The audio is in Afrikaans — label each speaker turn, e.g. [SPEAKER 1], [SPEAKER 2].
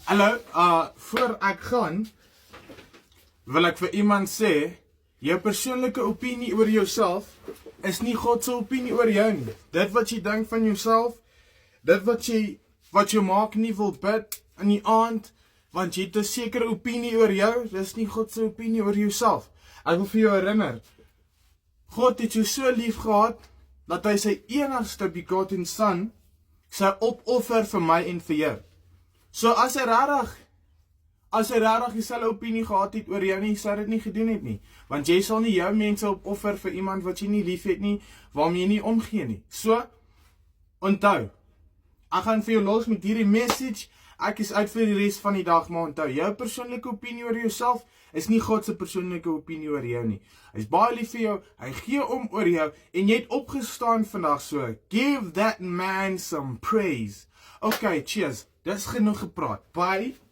[SPEAKER 1] Hallo, voor ek gaan, wil ek vir iemand sê, jou persoonlike opinie oor jouself is nie God se opinie oor jou nie. Dit wat jy dink van jouself, dit wat jy maak nie wil bid in die aand, want jy het 'n sekere opinie oor jou, dis nie God se opinie oor jouself. Ek wil vir jou herinner, God het jou so lief gehad, dat hy sy enigste begotten son sou opoffer vir my en vir jou. So as hy regtig dieselfde opinie gehad het oor jou nie, sou dit nie gedoen het nie. Want jy sal nie jou mense opoffer vir iemand wat jy nie lief het nie, waarmee jy nie omgee nie. So, onthou, ek gaan vir jou los met hierdie message, ek is uit vir die res van die dag, maar onthou, jou persoonlike opinie oor jouself is nie God se persoonlike opinie oor jou nie. Hy is baie lief vir jou, hy gee om oor jou, en jy het opgestaan vandag, so, give that man some praise. Okay, cheers, dis genoeg gepraat, bye.